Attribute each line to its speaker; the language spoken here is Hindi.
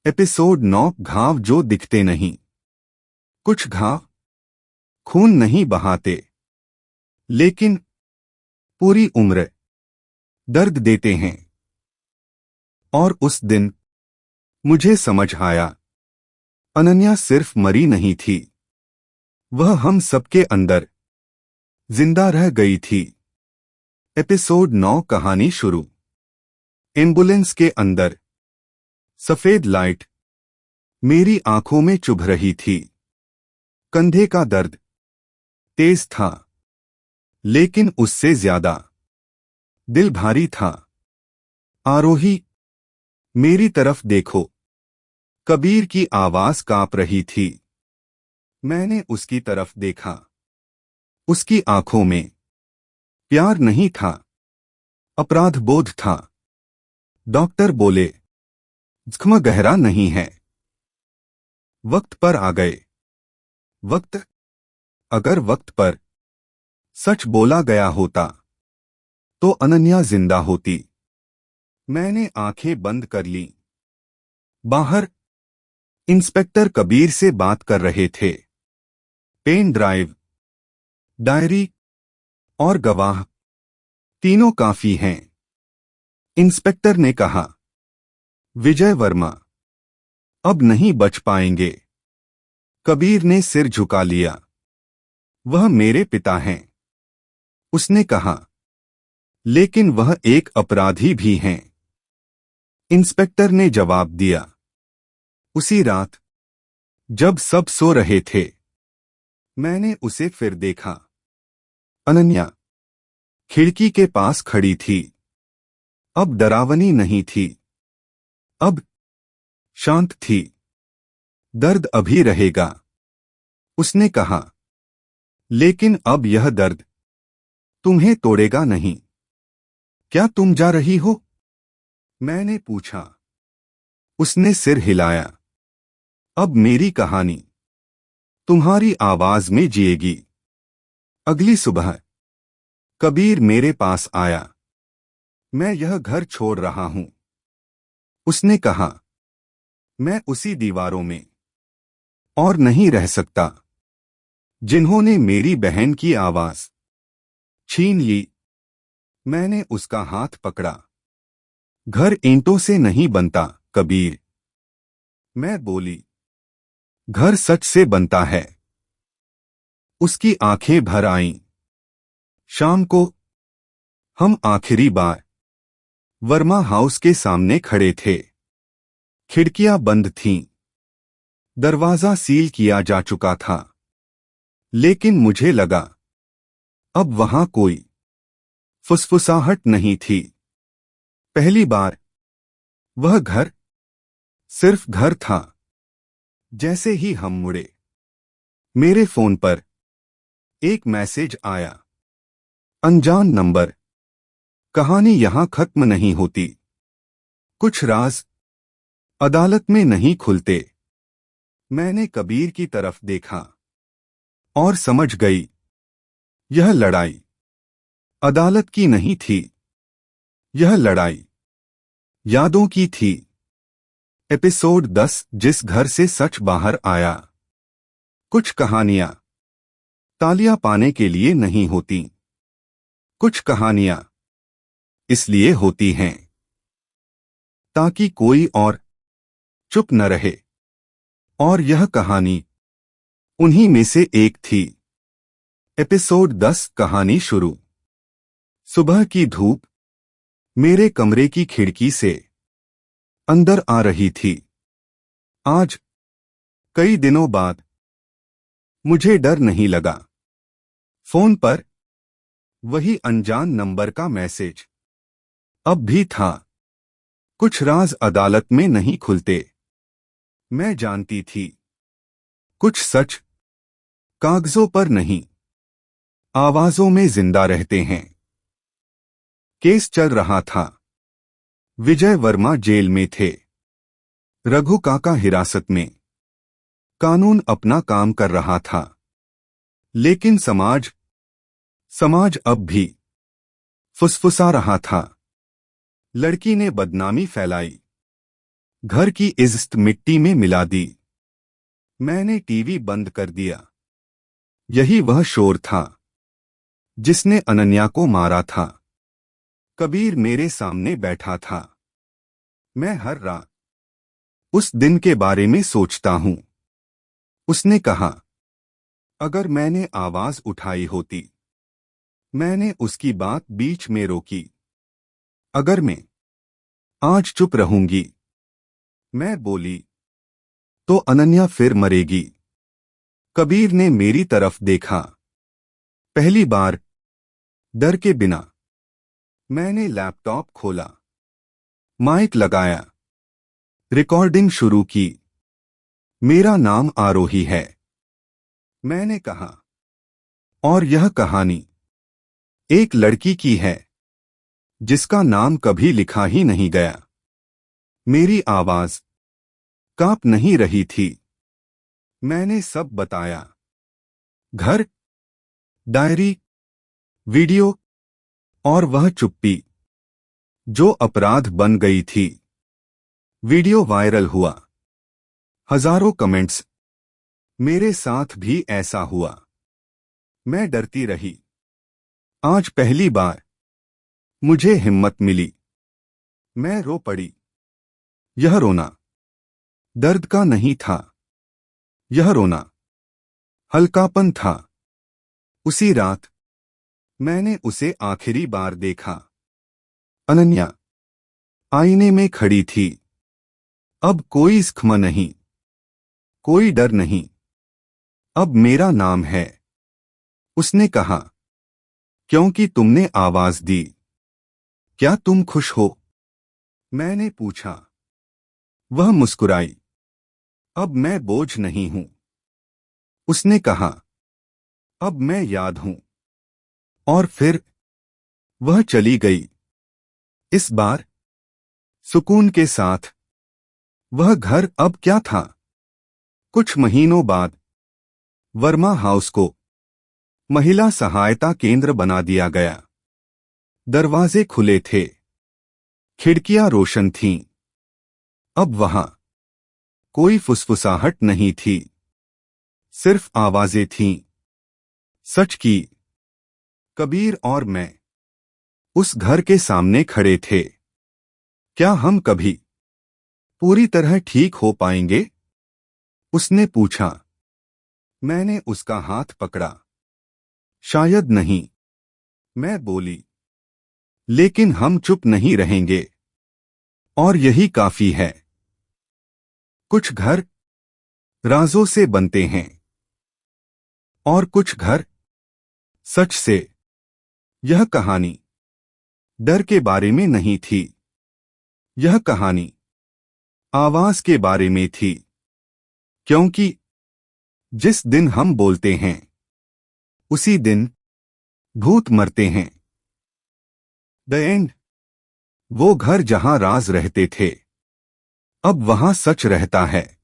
Speaker 1: एपिसोड 9 घाव जो दिखते नहीं। कुछ घाव खून नहीं बहाते, लेकिन पूरी उम्र दर्द देते हैं। और उस दिन मुझे समझ आया, अनन्या सिर्फ मरी नहीं थी, वह हम सबके अंदर जिंदा रह गई थी। एपिसोड 9 कहानी शुरू। एम्बुलेंस के अंदर सफेद लाइट मेरी आंखों में चुभ रही थी। कंधे का दर्द तेज था, लेकिन उससे ज्यादा दिल भारी था। आरोही, मेरी तरफ देखो। कबीर की आवाज कांप रही थी। मैंने उसकी तरफ देखा। उसकी आंखों में प्यार नहीं था, अपराध बोध था। डॉक्टर बोले, जख्म गहरा नहीं है। वक्त पर आ गए। वक्त, अगर वक्त पर सच बोला गया होता तो अनन्या जिंदा होती। मैंने आंखें बंद कर लीं। बाहर इंस्पेक्टर कबीर से बात कर रहे थे। पेन ड्राइव, डायरी और गवाह तीनों काफी हैं। इंस्पेक्टर ने कहा, विजय वर्मा अब नहीं बच पाएंगे। कबीर ने सिर झुका लिया। वह मेरे पिता हैं, उसने कहा, लेकिन वह एक अपराधी भी हैं। इंस्पेक्टर ने जवाब दिया। उसी रात जब सब सो रहे थे, मैंने उसे फिर देखा। अनन्या खिड़की के पास खड़ी थी। अब डरावनी नहीं थी, अब शांत थी। दर्द अभी रहेगा, उसने कहा, लेकिन अब यह दर्द तुम्हें तोड़ेगा नहीं। क्या तुम जा रही हो? मैंने पूछा। उसने सिर हिलाया। अब मेरी कहानी तुम्हारी आवाज में जिएगी। अगली सुबह कबीर मेरे पास आया। मैं यह घर छोड़ रहा हूं, उसने कहा। मैं उसी दीवारों में और नहीं रह सकता जिन्होंने मेरी बहन की आवाज छीन ली। मैंने उसका हाथ पकड़ा। घर ईंटों से नहीं बनता कबीर, मैं बोली। घर सच से बनता है। उसकी आंखें भर आईं। शाम को हम आखिरी बार वर्मा हाउस के सामने खड़े थे। खिड़कियां बंद थीं। दरवाजा सील किया जा चुका था, लेकिन मुझे लगा अब वहां कोई फुसफुसाहट नहीं थी। पहली बार वह घर सिर्फ घर था। जैसे ही हम मुड़े, मेरे फोन पर एक मैसेज आया। अनजान नंबर, कहानी यहां खत्म नहीं होती। कुछ राज अदालत में नहीं खुलते। मैंने कबीर की तरफ देखा और समझ गई, यह लड़ाई अदालत की नहीं थी, यह लड़ाई यादों की थी। एपिसोड 10 जिस घर से सच बाहर आया। कुछ कहानियां तालियां पाने के लिए नहीं होती, कुछ कहानियां इसलिए होती हैं ताकि कोई और चुप न रहे। और यह कहानी उन्हीं में से एक थी। एपिसोड 10 कहानी शुरू। सुबह की धूप मेरे कमरे की खिड़की से अंदर आ रही थी। आज कई दिनों बाद मुझे डर नहीं लगा। फोन पर वही अनजान नंबर का मैसेज अब भी था। कुछ राज अदालत में नहीं खुलते, मैं जानती थी। कुछ सच कागजों पर नहीं, आवाजों में जिंदा रहते हैं। केस चल रहा था। विजय वर्मा जेल में थे, रघु काका हिरासत में। कानून अपना काम कर रहा था, लेकिन समाज अब भी फुसफुसा रहा था। लड़की ने बदनामी फैलाई, घर की इज्जत मिट्टी में मिला दी। मैंने टीवी बंद कर दिया। यही वह शोर था जिसने अनन्या को मारा था। कबीर मेरे सामने बैठा था। मैं हर रात उस दिन के बारे में सोचता हूं। उसने कहा, अगर मैंने आवाज उठाई होती। मैंने उसकी बात बीच में रोकी। अगर मैं आज चुप रहूंगी, मैं बोली, तो अनन्या फिर मरेगी। कबीर ने मेरी तरफ देखा। पहली बार डर के बिना। मैंने लैपटॉप खोला, माइक लगाया, रिकॉर्डिंग शुरू की। मेरा नाम आरोही है। मैंने कहा, और यह कहानी एक लड़की की है जिसका नाम कभी लिखा ही नहीं गया। मेरी आवाज कांप नहीं रही थी। मैंने सब बताया। घर, डायरी, वीडियो और वह चुप्पी जो अपराध बन गई थी। वीडियो वायरल हुआ। हजारों कमेंट्स। मेरे साथ भी ऐसा हुआ। मैं डरती रही। आज पहली बार मुझे हिम्मत मिली। मैं रो पड़ी। यह रोना दर्द का नहीं था। यह रोना हल्कापन था। उसी रात मैंने उसे आखिरी बार देखा। अनन्या आईने में खड़ी थी। अब कोई स्खम नहीं, कोई डर नहीं। अब मेरा नाम है। उसने कहा, क्योंकि तुमने आवाज दी। क्या तुम खुश हो? मैंने पूछा। वह मुस्कुराई। अब मैं बोझ नहीं हूं। उसने कहा, अब मैं याद हूं। और फिर वह चली गई। इस बार सुकून के साथ। वह घर अब क्या था? कुछ महीनों बाद वर्मा हाउस को महिला सहायता केंद्र बना दिया गया। दरवाजे खुले थे, खिड़कियां रोशन थीं। अब वहां कोई फुसफुसाहट नहीं थी, सिर्फ आवाजें थीं। सच की। कबीर और मैं उस घर के सामने खड़े थे। क्या हम कभी पूरी तरह ठीक हो पाएंगे? उसने पूछा। मैंने उसका हाथ पकड़ा। शायद नहीं, मैं बोली। लेकिन हम चुप नहीं रहेंगे। और यही काफी है। कुछ घर राजों से बनते हैं और कुछ घर सच से। यह कहानी डर के बारे में नहीं थी। यह कहानी आवाज के बारे में थी। क्योंकि जिस दिन हम बोलते हैं, उसी दिन भूत मरते हैं। The end. वो घर जहां राज रहते थे, अब वहां सच रहता है।